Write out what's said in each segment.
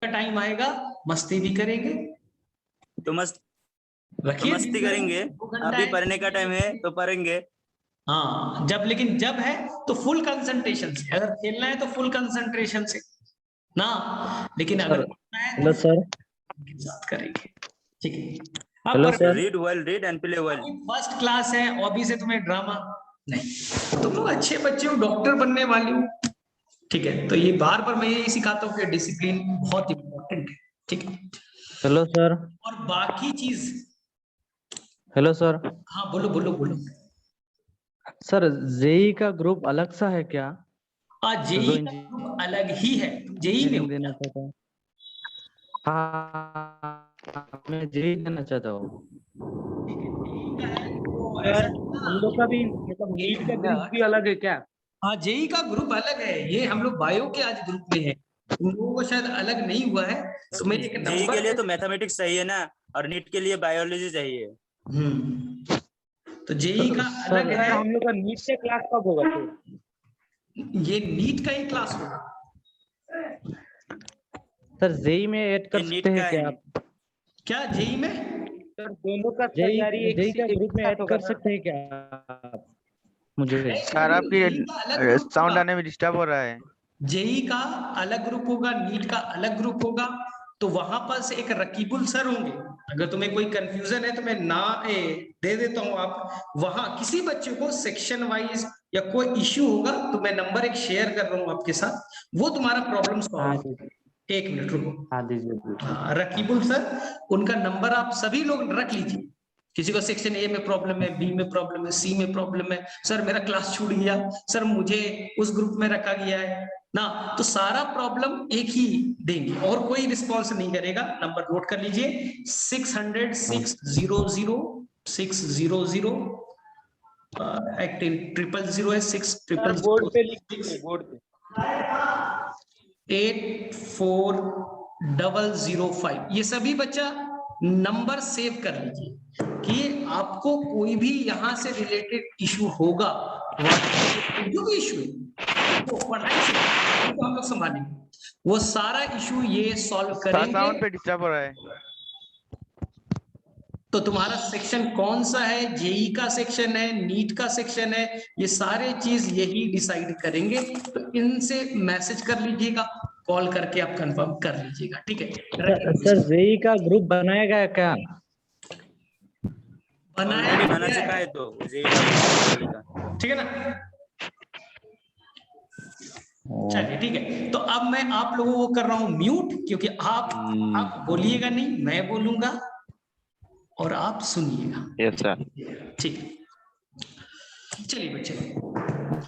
Time आएगा मस्ती भी करेंगे, तो रखिए मस्ती करेंगे। अभी पढ़ने का टाइम है तो पढ़ेंगे। हाँ, लेकिन जब है तो फुल कंसंट्रेशन से, अगर खेलना है तो फुल कंसंट्रेशन से ना, लेकिन अगर पढ़ना है हेलो सर, के साथ करेंगे। ठीक है, hello sir. Read well, read and play well. First class है, हॉबी से तुम्हें ड्रामा नहीं, तुम लोग अच्छे बच्चे हो, डॉक्टर बनने वाले हो। ठीक है, तो ये बार बार मैं यही सिखाता हूँ कि डिसिप्लिन बहुत इंपॉर्टेंट है। ठीक है, हेलो सर। और बाकी चीज, हेलो सर। हाँ बोलो बोलो बोलो। सर जेई का ग्रुप अलग सा है क्या? जेई का ग्रुप अलग ही है, जेई में हो देना चाहता हूँ। हाँ, मैं जेई देना चाहता हूँ। सर हम लोग का भी मतलब नीट का ग्रुप भी अलग है क्या? हाँ, जेई का ग्रुप अलग है, ये हम लोग बायो के आज ग्रुप में है, उन लोगों को शायद अलग नहीं हुआ है, तो मैं एक जेई के लिए तो मैथमेटिक्स चाहिए ना, और नीट के लिए बायोलॉजी चाहिए। तो जेई का अलग है। हम लोग का नीट का क्लास कब होगा? ये नीट का ही क्लास होगा। सर जेई में ऐड कर सकते हैं क्या आप? क्या जेई में? सर दोनों का जेई का ग्रुप में ऐड कर सकते हैं क्या आप मुझे? सर आपकी साउंड आने में डिस्टर्ब हो रहा है। जेई का अलग ग्रुप होगा, नीट का अलग ग्रुप होगा, तो वहां पर से एक रकीबुल सर होंगे। अगर तुम्हें कोई कंफ्यूजन है तो मैं दे देता हूं, आप वहां किसी बच्चे को सेक्शन वाइज या कोई इश्यू होगा तो मैं नंबर एक शेयर कर रहा हूं आपके साथ, वो तुम्हारा प्रॉब्लम सॉल्व। एक मिनट रुको, रकीबुल सर, उनका नंबर आप सभी लोग रख लीजिए। किसी को सेक्शन ए में प्रॉब्लम है, बी में प्रॉब्लम है, सी में प्रॉब्लम है, सर मेरा क्लास छूट गया, सर मुझे उस ग्रुप में रखा गया है ना, तो सारा प्रॉब्लम एक ही देंगे और कोई रिस्पॉन्स नहीं करेगा। नंबर नोट कर लीजिए, 600 600 600 ट्रिपल 0 है, 6 ट्रिपल बोर्ड पे लिख दीजिए, बोर्ड पे 84005। ये सभी बच्चा नंबर सेव कर लीजिए कि आपको कोई भी यहां से रिलेटेड इशू होगा, जो भी इशू है वो पढ़ाई से तो हम लोग संभालेंगे, वो सारा इशू ये सॉल्व करेंगे। साउंड पे डिस्टर्ब हो रहा है। तो तुम्हारा सेक्शन कौन सा है, जेई का सेक्शन है, नीट का सेक्शन है, ये सारे चीज यही डिसाइड करेंगे। तो इनसे मैसेज कर लीजिएगा, कॉल करके आप कंफर्म कर लीजिएगा। ठीक है सर जेई का ग्रुप बनाएगा क्या? ऑलरेडी बना चुका है तो जेई का। ठीक है ना, चलिए ठीक है। तो अब मैं आप लोगों को कर रहा हूं म्यूट, क्योंकि आप बोलिएगा नहीं, मैं बोलूंगा और आप सुनिएगा। Yes sir. ठीक, चलिए बच्चे,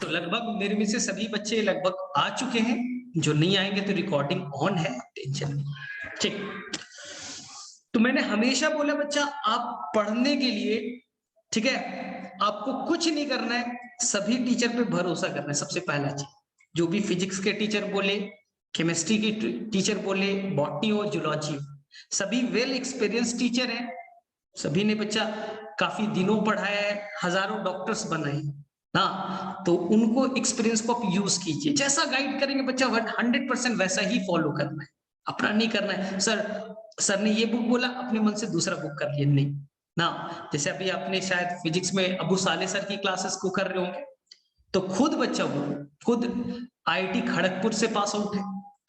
तो लगभग मेरे में से सभी बच्चे लगभग आ चुके हैं, जो नहीं आएंगे तो रिकॉर्डिंग ऑन है, टेंशन नहीं। ठीक, तो मैंने हमेशा बोला बच्चा, आप पढ़ने के लिए, ठीक है, आपको कुछ नहीं करना है, सभी टीचर पे भरोसा करना है। सबसे पहला चीज, जो भी फिजिक्स के टीचर बोले, केमिस्ट्री की टीचर बोले, बॉटनी और जूलॉजी, सभी वेल एक्सपीरियंस टीचर हैं, सभी ने बच्चा काफी दिनों पढ़ाया है, हजारों डॉक्टर्स बनाए ना, तो उनको एक्सपीरियंस को आप यूज कीजिए। जैसा गाइड करेंगे बच्चा 100% वैसा ही फॉलो करना है, अपना नहीं करना है सर ने ये बुक बोला अपने मन से दूसरा बुक कर लिया, नहीं ना। जैसे अभी आपने शायद फिजिक्स में अबू साले सर की क्लासेस को कर रहे होंगे, तो खुद बच्चा वो खुद आईआईटी खड़गपुर से पास आउट है,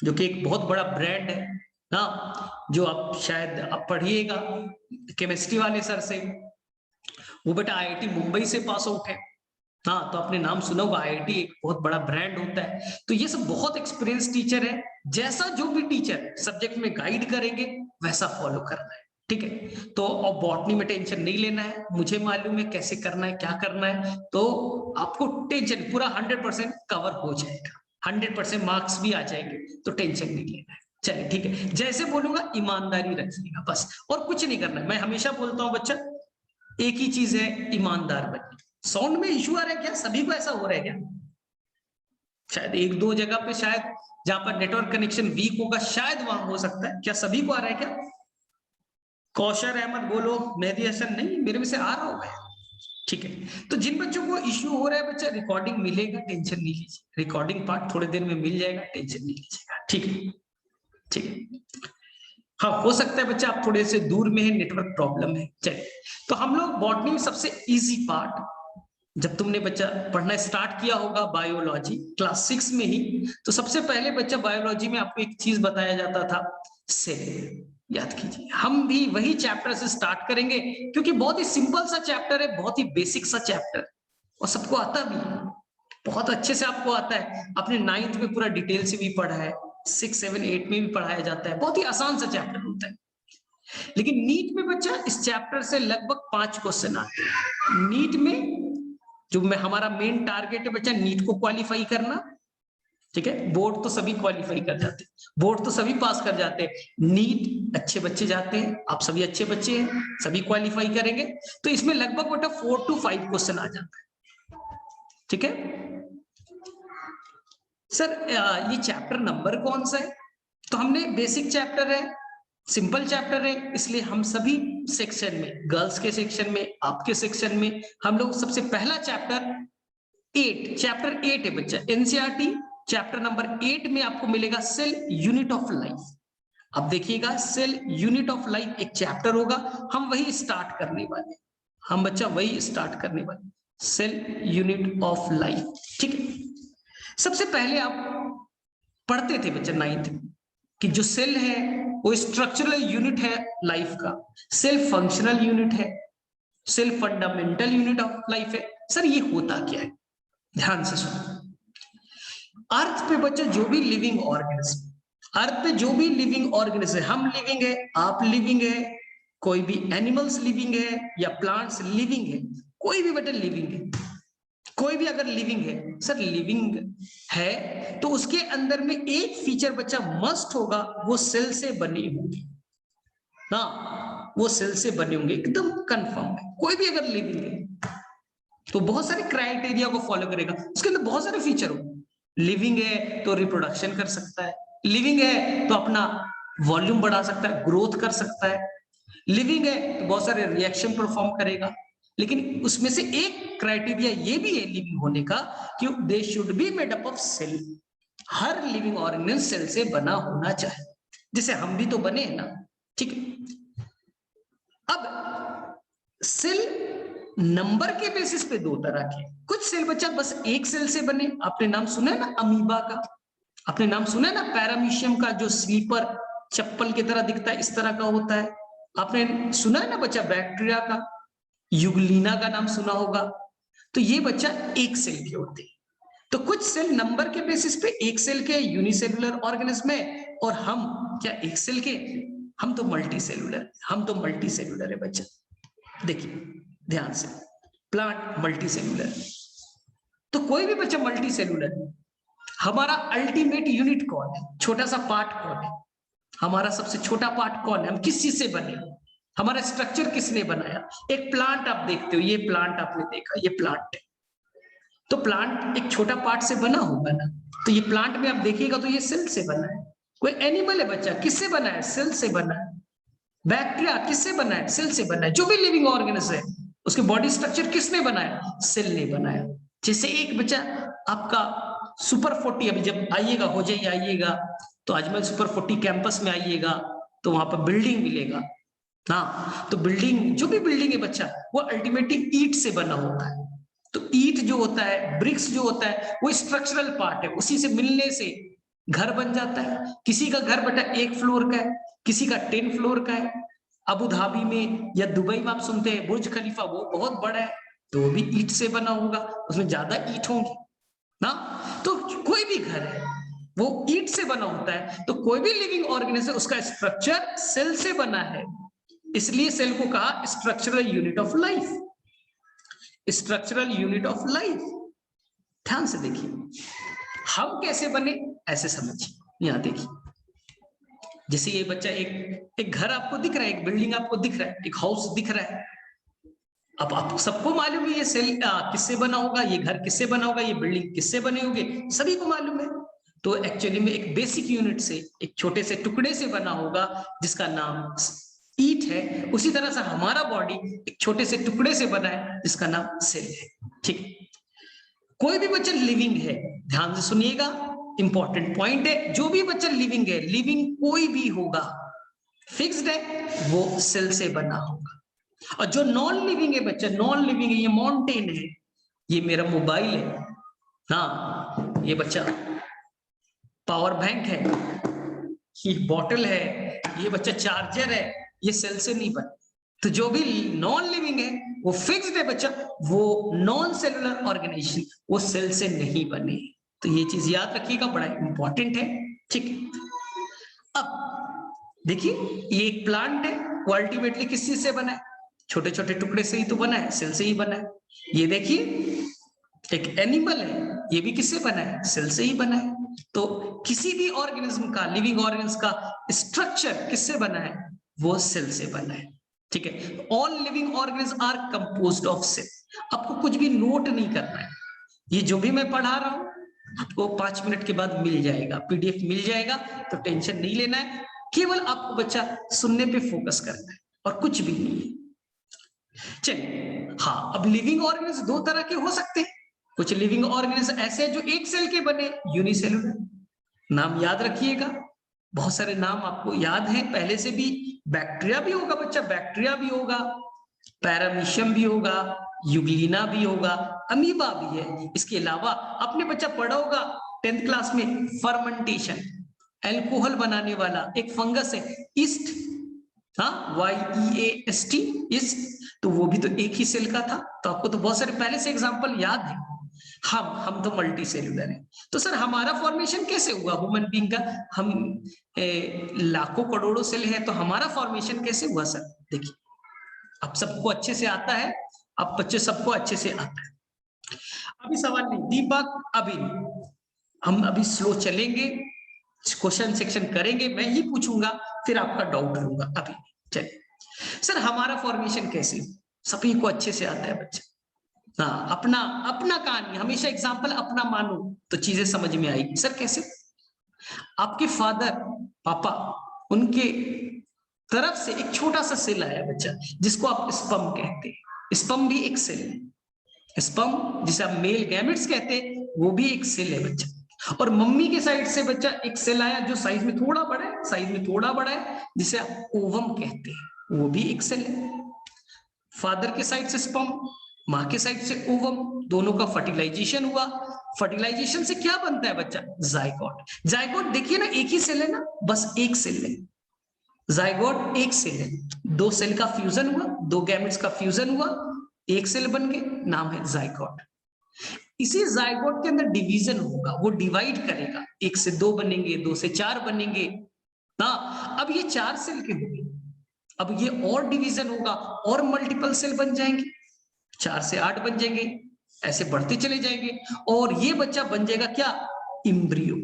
जो कि एक बहुत बड़ा ब्रांड है ना, जो आप शायद आप पढ़िएगा केमिस्ट्री वाले सर से, वो बेटा आईआईटी मुंबई से पास आउट है। हाँ, तो आपने नाम सुना होगा, आईआईटी एक बहुत बड़ा ब्रांड होता है। तो ये सब बहुत एक्सपीरियंस टीचर है, जैसा जो भी टीचर सब्जेक्ट में गाइड करेंगे वैसा फॉलो करना है। ठीक है, तो अब बॉटनी में टेंशन नहीं लेना है, मुझे मालूम है कैसे करना है, क्या करना है, तो आपको टेंशन पूरा 100% कवर हो जाएगा, 100% मार्क्स भी आ जाएंगे, तो टेंशन नहीं लेना है। चलिए ठीक है, जैसे बोलूंगा ईमानदारी रखिएगा बस, और कुछ नहीं करना है। मैं हमेशा बोलता हूँ बच्चा, एक ही चीज है, ईमानदार बनिए। साउंड में इशू आ रहा है क्या, सभी को ऐसा हो रहा है क्या? शायद एक दो जगह पे, शायद जहां पर नेटवर्क कनेक्शन वीक होगा, शायद वहां हो सकता है। क्या सभी को आ रहा है क्या? कौशर अहमद बोलो, मेहदी हसन नहीं, मेरे में से आ रहा होगा। ठीक है, तो जिन बच्चों को इश्यू हो रहा है बच्चा, रिकॉर्डिंग मिलेगा, टेंशन नहीं लीजिए, रिकॉर्डिंग पार्ट थोड़े देर में मिल जाएगा, टेंशन नहीं लीजिएगा। ठीक है, ठीक है, हाँ हो सकता है बच्चा आप थोड़े से दूर में है, नेटवर्क प्रॉब्लम है। चलिए, तो हम लोग बॉटनी में सबसे इजी पार्ट, जब तुमने बच्चा पढ़ना स्टार्ट किया होगा बायोलॉजी क्लास 6 में ही, तो सबसे पहले बच्चा बायोलॉजी में आपको एक चीज बताया जाता था, सेल। याद कीजिए, हम भी वही चैप्टर से स्टार्ट करेंगे, क्योंकि बहुत ही सिंपल सा चैप्टर है, बहुत ही बेसिक सा चैप्टर, और सबको आता भी है, बहुत अच्छे से आपको आता है। आपने 9th में पूरा डिटेल से भी पढ़ा है, 6, 7, 8 में भी पढ़ाया जाता है, बहुत ही आसान सा चैप्टर होता है। लेकिन नीट में बच्चा इस चैप्टर से लगभग 5 क्वेश्चन आते हैं। नीट में जो में हमारा मेन टारगेट है बच्चा, नीट को क्वालिफाई करना, ठीक है। बोर्ड तो सभी क्वालिफाई कर जाते हैं, बोर्ड तो सभी पास कर जाते हैं, नीट अच्छे बच्चे जाते हैं, आप सभी अच्छे बच्चे हैं, सभी क्वालिफाई करेंगे, तो इसमें लगभग बेटा 4 to 5 क्वेश्चन आ जाता है, ठीक है। सर ये चैप्टर नंबर कौन सा है? तो हमने बेसिक चैप्टर है, सिंपल चैप्टर है, इसलिए हम सभी सेक्शन में, गर्ल्स के सेक्शन में, आपके सेक्शन में, हम लोग सबसे पहला चैप्टर 8 है बच्चा, एनसीईआरटी चैप्टर नंबर 8 में आपको मिलेगा सेल यूनिट ऑफ लाइफ। अब देखिएगा, सेल यूनिट ऑफ लाइफ एक चैप्टर होगा, हम वही स्टार्ट करने वाले, हम बच्चा वही स्टार्ट करने वाले, सेल यूनिट ऑफ लाइफ, ठीक है। सबसे पहले आप पढ़ते थे बच्चा 9th में कि जो सेल है वो स्ट्रक्चरल यूनिट है लाइफ का, सेल फंक्शनल यूनिट है, cell fundamental unit of life है। सर ये होता क्या है? ध्यान से सुनो। अर्थ पे बच्चा जो भी लिविंग ऑर्गेनिज्म, अर्थ पे जो भी लिविंग ऑर्गेनिज्म है, हम लिविंग है, आप लिविंग है, कोई भी एनिमल्स लिविंग है या प्लांट्स लिविंग है, कोई भी बेटा लिविंग है, कोई भी अगर लिविंग है, सर लिविंग है तो उसके अंदर में एक फीचर बच्चा मस्ट होगा, वो सेल से बनी होंगी ना, वो सेल से बने होंगे, एकदम कंफर्म है। कोई भी अगर लिविंग है तो बहुत सारे क्राइटेरिया को फॉलो करेगा, उसके अंदर बहुत सारे फीचर हो। लिविंग है तो रिप्रोडक्शन कर सकता है, लिविंग है तो अपना वॉल्यूम बढ़ा सकता है, ग्रोथ कर सकता है, लिविंग है तो बहुत सारे रिएक्शन परफॉर्म करेगा। लेकिन उसमें से एक क्राइटेरिया ये भी है लिविंग होने का कि they should be made up of cell. हर लिविंग ऑर्गेनिज्म सेल से बना होना चाहिए, जैसे हम भी तो बने हैं ना, ठीक है। अब सेल नंबर के बेसिस पे दो तरह के, कुछ सेल बच्चा बस एक सेल से बने, आपने नाम सुना है ना अमीबा का, आपने नाम सुना है ना पैरामीशियम का, जो स्लीपर चप्पल की तरह दिखता है, इस तरह का होता है। आपने सुना है ना बच्चा बैक्टीरिया का, यूग्लिना का नाम सुना होगा। तो ये बच्चा एक सेल के होते हैं। तो कुछ सेल नंबर के बेसिस पे एक सेल के यूनिसेलुलर ऑर्गेनिज्म है, और हम क्या एक सेल के? हम तो मल्टी सेलुलर, हम तो मल्टी सेलुलर है बच्चा। देखिए ध्यान से, प्लांट मल्टी सेलुलर, तो कोई भी बच्चा मल्टी सेलुलर। हमारा अल्टीमेट यूनिट कौन है? छोटा सा पार्ट कौन है? हमारा सबसे छोटा पार्ट कौन है? हम किस चीज से बने? हमारा स्ट्रक्चर किसने बनाया? एक प्लांट आप देखते हो, ये प्लांट आपने देखा, ये प्लांट है, तो प्लांट एक छोटा पार्ट से बना होगा ना, तो ये प्लांट में आप देखिएगा तो ये सेल से बना है। कोई एनिमल है बच्चा, किससे बना है? सेल से बना है। बैक्टीरिया किससे बना है? सेल से बना है। जो भी लिविंग ऑर्गेनिज्म है उसके बॉडी स्ट्रक्चर किसने बनाया? सेल ने बनाया। जैसे एक बच्चा आपका सुपर 40, अभी जब आइएगा हो जाइए, आइएगा तो अजमल सुपर 40 कैंपस में आइएगा तो वहां पर बिल्डिंग मिलेगा ना, तो बिल्डिंग, जो भी बिल्डिंग है बच्चा, वो अल्टीमेटली ईंट से बना होता है। तो ईंट जो होता है, ब्रिक्स जो होता है, वो स्ट्रक्चरल पार्ट है, उसी से मिलने से घर बन जाता है। किसी का घर बेटा 1 फ्लोर का है, किसी का 10 फ्लोर का है। अबू धाबी में या दुबई में आप सुनते हैं बुर्ज खलीफा, वो बहुत बड़ा है, तो वो भी ईंट से बना होगा, उसमें ज्यादा ईंट होंगी ना। तो कोई भी घर है वो ईंट से बना होता है। तो कोई भी लिविंग ऑर्गेनिज्म, उसका स्ट्रक्चर सेल से बना है, इसलिए सेल को कहा structural unit of life, structural unit of life. ध्यान से देखिए, हम कैसे बने ऐसे समझिए। यहां देखिए, जैसे ये बच्चा एक घर आपको दिख रहा है, एक बिल्डिंग आपको दिख रहा है, एक हाउस दिख रहा है। अब आप सबको मालूम है ये सेल किससे बना होगा, ये घर किससे बना होगा, ये बिल्डिंग किससे बने होंगे, सभी को मालूम है। तो एक्चुअली में एक बेसिक यूनिट से, एक छोटे से टुकड़े से बना होगा जिसका नाम ईंट है। उसी तरह से हमारा बॉडी एक छोटे से टुकड़े से बना है जिसका नाम सेल है, ठीक। कोई भी बच्चा लिविंग है, ध्यान से सुनिएगा, इंपॉर्टेंट पॉइंट है, जो भी बच्चा लिविंग है, लिविंग कोई भी होगा, फिक्स्ड है वो सेल से बना होगा। और जो नॉन लिविंग है बच्चा, नॉन लिविंग है, ये माउंटेन है, ये मेरा मोबाइल है, हाँ ये बच्चा पावर बैंक है, ये बॉटल है, ये बच्चा चार्जर है, ये सेल से नहीं बने। तो जो भी नॉन लिविंग है वो फिक्स्ड है बच्चा, वो नॉन सेलुलर ऑर्गेनाइजेशन, वो सेल से नहीं बने। तो ये चीज याद रखिएगा, बड़ा इंपॉर्टेंट है, ठीक है। अब देखिए ये एक प्लांट है, वो अल्टीमेटली किस चीज से बना है, छोटे छोटे टुकड़े से ही तो बना है, सेल से ही बना है। ये देखिए एक एनिमल है, ये भी किससे बना है, सेल से ही बना है। तो किसी भी ऑर्गेनिज्म का, लिविंग ऑर्गेनिज्म का स्ट्रक्चर किससे बना है, वो सेल से बना है, ठीक है। All living organism are composed of cell. आपको कुछ भी नोट नहीं करना है, ये जो भी मैं पढ़ा रहा हूं आपको 5 मिनट के बाद मिल जाएगा, पीडीएफ मिल जाएगा, तो टेंशन नहीं लेना है, केवल आपको बच्चा सुनने पे फोकस करना है और कुछ भी नहीं है। चलिए हाँ, अब लिविंग ऑर्गेनिज्म दो तरह के हो सकते हैं। कुछ लिविंग ऑर्गेनिज्म ऐसे हैं जो एक सेल के बने, यूनिसेलुलर, नाम याद रखिएगा, बहुत सारे नाम आपको याद हैं पहले से भी। बैक्टीरिया भी होगा बच्चा, बैक्टीरिया भी होगा, पैरामीशियम भी होगा, यूग्लिना भी होगा, अमीबा भी है। इसके अलावा आपने बच्चा पढ़ा होगा 10th क्लास में फर्मेंटेशन, अल्कोहल बनाने वाला एक फंगस है, ईस्ट, हाँ YEAST, ईस्ट, तो वो भी तो एक ही सेल का था। तो आपको तो बहुत सारे पहले से एग्जांपल याद है। हम तो मल्टी सेलुलर है। तो सर हमारा फॉर्मेशन कैसे हुआ ह्यूमन बीइंग का, हम लाखों करोड़ों सेल है, तो हमारा फॉर्मेशन कैसे हुआ सर? देखिए अब सबको अच्छे से आता है, अब बच्चे सबको अच्छे से आता है, अभी सवाल नहीं दीपक, अभी हम अभी स्लो चलेंगे, क्वेश्चन सेक्शन करेंगे, मैं ही पूछूंगा फिर आपका डाउट लूंगा। अभी चलिए सर हमारा फॉर्मेशन कैसे, सभी को अच्छे से आता है बच्चा, हाँ अपना अपना कहानी, हमेशा एग्जांपल अपना मानो तो चीजें समझ में आएगी। सर कैसे? आपके फादर पापा, उनके तरफ से एक छोटा सा सेल आया बच्चा, जिसको आप स्पर्म कहते हैं। स्पर्म भी एक सेल है, स्पर्म जिसे आप मेल गैमेट्स कहते हैं, वो भी एक सेल है बच्चा। और मम्मी के साइड से बच्चा एक सेल आया जो साइज में थोड़ा बड़ा है, साइज में थोड़ा बड़ा है, जिसे आप ओवम कहते हैं, वो भी एक सेल है। फादर के साइड से स्पर्म, माँ के साइड से ओवम, दोनों का फर्टिलाइजेशन हुआ। फर्टिलाइजेशन से क्या बनता है बच्चा? जाइगोट। जाइगोट देखिए ना, एक ही सेल है ना, बस एक सेल है, जाइगोट एक सेल है, दो सेल का फ्यूजन हुआ, दो गैमेट्स का फ्यूजन हुआ, एक सेल बन गए, नाम है जाइगोट। इसी जाइगोट के अंदर डिवीजन होगा, वो डिवाइड करेगा, 1 से 2 बनेंगे, 2 से 4 बनेंगे ना। अब ये 4 सेल के होंगे, अब ये और डिवीजन होगा और मल्टीपल सेल बन जाएंगे, 4 से 8 बन जाएंगे, ऐसे बढ़ते चले जाएंगे, और ये बच्चा बन जाएगा क्या? इम्ब्रियो।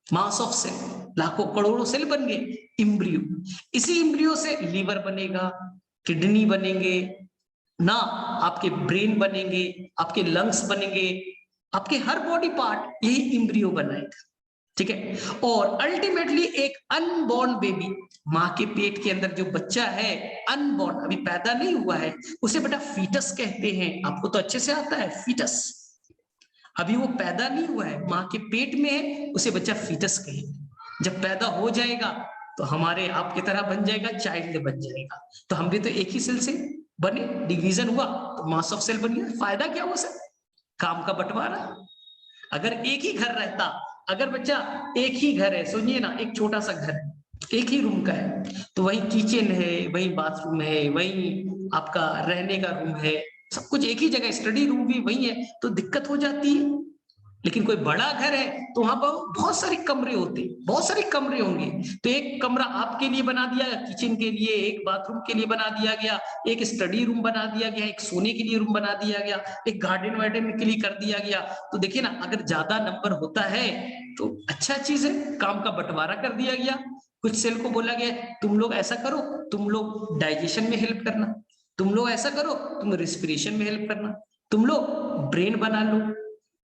मास ऑफ सेल, लाखों करोड़ों सेल बन गए, इम्ब्रियो। इसी इम्ब्रियो से लीवर बनेगा, किडनी बनेंगे ना, आपके ब्रेन बनेंगे, आपके लंग्स बनेंगे, आपके हर बॉडी पार्ट यही इम्ब्रियो बनाएगा, ठीक है। और अल्टीमेटली एक अनबॉर्न बेबी, माँ के पेट के अंदर जो बच्चा है अनबॉर्न, अभी पैदा नहीं हुआ है, उसे बेटा फीटस कहते हैं। आपको तो अच्छे से आता है फीटस, अभी वो पैदा नहीं हुआ है, माँ के पेट में है, उसे बच्चा फीटस कहेंगे। जब पैदा हो जाएगा तो हमारे आपकी तरह बन जाएगा, चाइल्ड बन जाएगा। तो हम भी तो एक ही सेल से बने, डिवीजन हुआ तो मास ऑफ सेल बन गया। फायदा क्या हुआ सर? काम का बंटवारा। अगर एक ही घर रहता, अगर बच्चा एक ही घर है, सुनिए ना, एक छोटा सा घर है, एक ही रूम का है, तो वही किचन है, वही बाथरूम है, वही आपका रहने का रूम है, सब कुछ एक ही जगह, स्टडी रूम भी वही है, तो दिक्कत हो जाती है। लेकिन कोई बड़ा घर है तो वहां पर बहुत सारे कमरे होते, बहुत सारे कमरे होंगे, तो एक कमरा आपके लिए बना दिया किचन के लिए, एक बाथरूम के लिए बना दिया गया, एक स्टडी रूम बना दिया गया, एक सोने के लिए रूम बना दिया गया, एक गार्डन वार्डन के लिए कर दिया गया। तो देखिए ना, अगर ज्यादा नंबर होता है तो अच्छा चीज है, काम का बंटवारा कर दिया गया। कुछ सेल को बोला गया तुम लोग ऐसा करो, तुम लोग डाइजेशन में हेल्प करना, तुम लोग ऐसा करो, तुम रेस्पिरेशन में हेल्प करना, तुम लोग ब्रेन बना लो,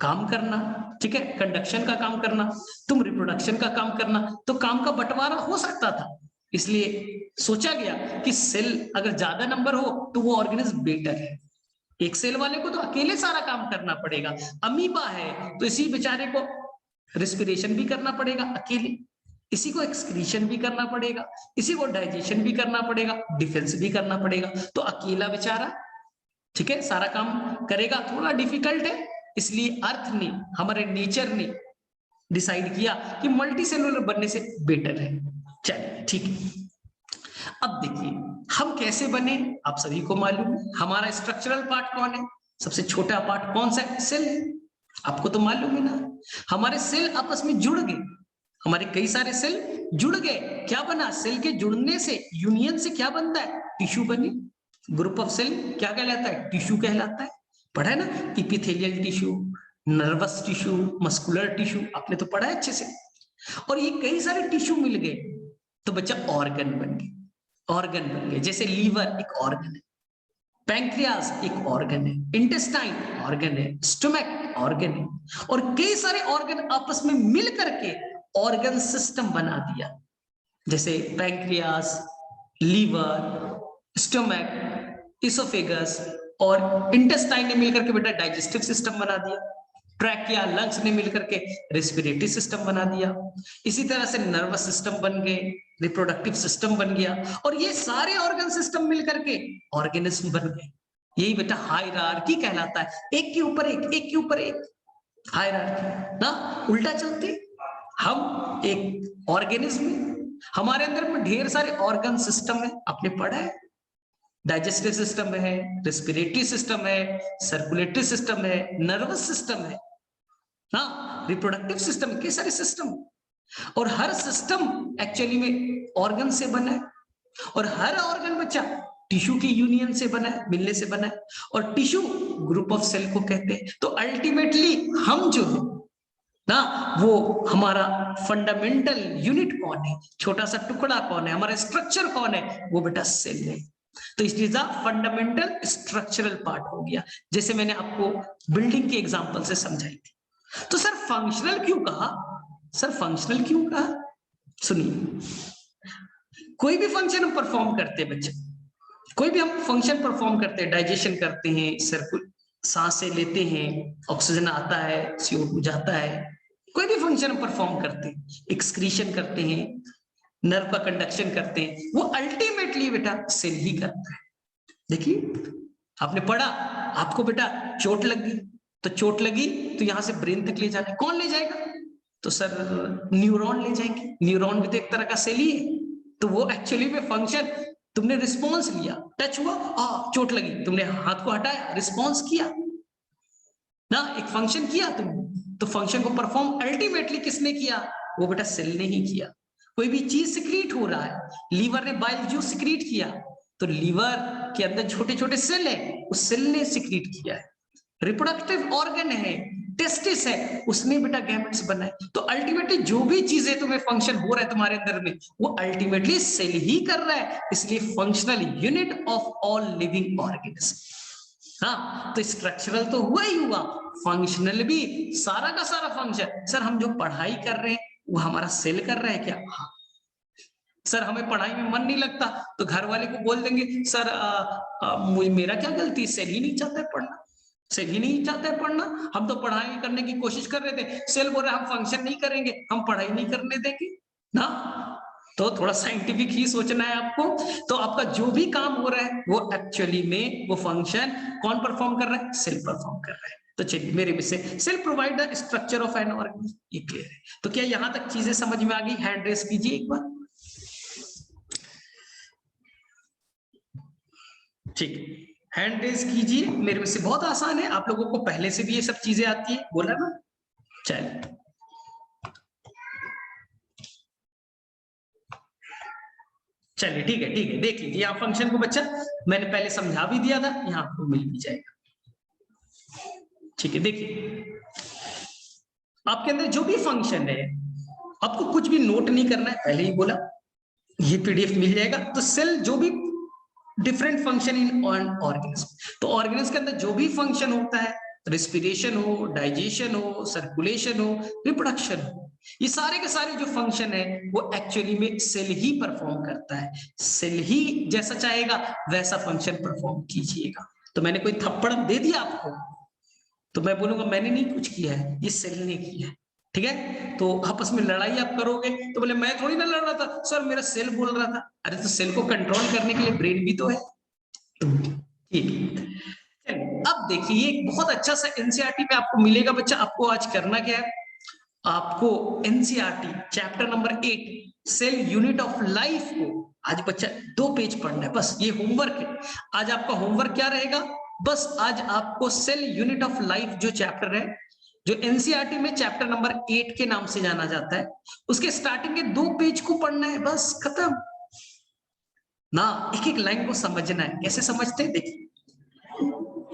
काम करना, ठीक है, कंडक्शन का काम करना, तुम रिप्रोडक्शन का काम करना। तो काम का बंटवारा हो सकता था, इसलिए सोचा गया कि सेल अगर ज्यादा नंबर हो तो वो ऑर्गेनिज्म बेटर है। एक सेल वाले को तो अकेले सारा काम करना पड़ेगा, अमीबा है तो इसी बेचारे को रेस्पिरेशन भी करना पड़ेगा अकेले, इसी को एक्सक्रीशन भी करना पड़ेगा, इसी को डाइजेशन भी करना पड़ेगा, डिफेंस भी करना पड़ेगा। तो अकेला बेचारा, ठीक है, सारा काम करेगा, थोड़ा डिफिकल्ट है। इसलिए अर्थ ने, हमारे नेचर ने डिसाइड किया कि मल्टी सेलुलर बनने से बेटर है। चलिए ठीक है। अब देखिए हम कैसे बने, आप सभी को मालूम है। हमारा स्ट्रक्चरल पार्ट कौन है, सबसे छोटा पार्ट कौन सा है, सेल है। आपको तो मालूम है ना, हमारे सेल आपस में जुड़ गए, हमारे कई सारे सेल जुड़ गए, क्या बना, सेल के जुड़ने से, यूनियन से क्या बनता है, टिश्यू बने। ग्रुप ऑफ सेल क्या कहलाता है, टिश्यू कहलाता है। पढ़ा है ना, epithelial tissue, nervous tissue, muscular tissue, आपने तो पढ़ा है अच्छे से। और ये कई सारे टिश्यू मिल गए तो बच्चा ऑर्गन बन गए, ऑर्गन बन गए। जैसे लीवर एक ऑर्गन है, पैंक्रियास एक ऑर्गन है, इंटेस्टाइन ऑर्गन है, स्टमक ऑर्गन है, और कई सारे ऑर्गन आपस में मिल करके ऑर्गन सिस्टम बना दिया। जैसे पैंक्रियास, लीवर, स्टमक, इसोफेगस और इंटेस्टाइन ने मिलकर के बेटा डाइजेस्टिव सिस्टम बना दिया। ट्रैकिया, लंग्स ने मिलकर के रेस्पिरेटरी सिस्टम बना दिया। इसी तरह से नर्वस सिस्टम बन गए, रिप्रोडक्टिव सिस्टम बन गया, और ये सारे ऑर्गन सिस्टम मिलकर के ऑर्गेनिज्म बन गए। यही बेटा हायरार्की कहलाता है, एक के ऊपर एक, एक के ऊपर एक, हायरार्की ना। उल्टा चलते, हम एक ऑर्गेनिज्म, हमारे अंदर में ढेर सारे ऑर्गन सिस्टम है, आपने पढ़ा है। डाइजेस्टिव सिस्टम है, रेस्पिरेटरी सिस्टम है, सर्कुलेटरी सिस्टम है, नर्वस सिस्टम है ना, रिप्रोडक्टिव सिस्टम, कई सारे सिस्टम। और हर सिस्टम एक्चुअली में ऑर्गन से बना है, और हर ऑर्गन बच्चा टिश्यू की यूनियन से बना है, मिलने से बना है, और टिश्यू ग्रुप ऑफ सेल को कहते हैं। तो अल्टीमेटली हम जो है ना, वो हमारा फंडामेंटल यूनिट कौन है, छोटा सा टुकड़ा कौन है, हमारा स्ट्रक्चर कौन है, वो बेटा सेल है। तो इस चीज फंडामेंटल स्ट्रक्चरल पार्ट हो गया, जैसे मैंने आपको बिल्डिंग के एग्जांपल से समझाई थी। तो सर फंक्शनल क्यों कहा, सर फंक्शनल क्यों कहा, सुनिए, कोई भी फंक्शन हम परफॉर्म करते हैं बच्चे, कोई भी हम फंक्शन परफॉर्म करते हैं, डाइजेशन करते हैं, सांसें लेते हैं, ऑक्सीजन आता है, CO2 जाता है, कोई भी फंक्शन हम परफॉर्म करते हैं, एक्सक्रीशन करते हैं, नर्व का कंडक्शन करते हैं, वो अल्टीमेटली बेटा सेल ही करता है। देखिए आपने पढ़ा, आपको बेटा चोट लग गई, तो चोट लगी तो यहां से ब्रेन तक ले जाना है, कौन ले जाएगा, तो सर न्यूरॉन ले जाएंगे। न्यूरॉन भी तो एक तरह का सेल ही है। तो वो एक्चुअली में फंक्शन, तुमने रिस्पॉन्स लिया, टच हुआ, चोट लगी, तुमने हाथ को हटाया, रिस्पॉन्स किया ना, एक फंक्शन किया तुमने। तो फंक्शन को परफॉर्म अल्टीमेटली किसने किया, वो बेटा सेल ने ही किया। कोई भी चीज सिक्रीट हो रहा है, लीवर ने बाइल जूस सिक्रीट किया, तो लीवर के अंदर छोटे छोटे सेल है, उस सेल ने सिक्रीट किया है। रिप्रोडक्टिव ऑर्गन है, टेस्टिस है, उसने बेटा गैमेट्स बनाए। तो अल्टीमेटली जो भी चीजें तुम्हें फंक्शन हो रहा है तुम्हारे अंदर में, वो अल्टीमेटली सेल ही कर रहा है। इसलिए functional unit of all living organism. हाँ, तो स्ट्रक्चरल तो हुआ ही हुआ, फंक्शनल भी, सारा का सारा फंक्शन। सर हम जो पढ़ाई कर रहे हैं वो हमारा सेल कर रहा है क्या, हाँ। सर हमें पढ़ाई में मन नहीं लगता तो घर वाले को बोल देंगे, सर मेरा क्या गलती, सेल ही नहीं चाहता है पढ़ना, सेल ही नहीं चाहता है पढ़ना, हम तो पढ़ाई करने की कोशिश कर रहे थे, सेल बोल रहा है हम फंक्शन नहीं करेंगे, हम पढ़ाई नहीं करने देंगे ना। तो थोड़ा साइंटिफिक ही सोचना है आपको। तो आपका जो भी काम हो रहा है वो एक्चुअली में वो फंक्शन कौन परफॉर्म कर रहा है, सेल परफॉर्म कर रहा है। तो चलिए मेरे में से cell provide the structure of an organism, ये क्लियर है। तो क्या यहां तक चीजें समझ में आ गई, हैंड रेस कीजिए एक बार, ठीक है, हैंड रेस कीजिए। मेरे में से बहुत आसान है, आप लोगों को पहले से भी ये सब चीजें आती है, बोला ना। चलिए चलिए ठीक है, ठीक है, देख लीजिए यहाँ फंक्शन को बच्चा मैंने पहले समझा भी दिया था, यहाँ आपको मिल भी जाएगा। ठीक है, देखिए आपके अंदर जो भी फंक्शन है, आपको कुछ भी नोट नहीं करना है, पहले ही बोला, ये PDF मिल जाएगा। तो सेल जो भी डिफरेंट फंक्शन इन ऑर्गेनिज्म, तो ऑर्गेनिज्म के अंदर जो भी फंक्शन होता है, रेस्पिरेशन हो, डाइजेशन हो, सर्कुलेशन हो, रिप्रोडक्शन हो, ये सारे के सारे जो फंक्शन है वो एक्चुअली में सेल ही परफॉर्म करता है। सेल ही जैसा चाहेगा वैसा फंक्शन परफॉर्म कीजिएगा। तो मैंने कोई थप्पड़ दे दिया आपको तो मैं बोलूंगा मैंने नहीं कुछ किया है, ये सेल ने किया है। ठीक है, तो आपस में लड़ाई आप करोगे तो बोले मैं थोड़ी ना लड़ रहा था सर, मेरा सेल बोल रहा था। अरे तो सेल को कंट्रोल करने के लिए ब्रेन भी तो है। ठीक है, चलिए अब देखिए एक बहुत अच्छा सा एनसीईआरटी में आपको मिलेगा बच्चा। आपको आज करना क्या है, आपको NCERT chapter number 8 cell unit of life को आज बच्चा 2 पेज पढ़ना है, बस ये होमवर्क है। आज आपका होमवर्क क्या रहेगा, बस आज आपको सेल यूनिट ऑफ लाइफ जो चैप्टर है, जो एनसीईआरटी में चैप्टर नंबर 8 के नाम से जाना जाता है, उसके स्टार्टिंग के 2 पेज को पढ़ना है, बस खत्म ना। एक एक लाइन को समझना है। कैसे समझते हैं, देखिए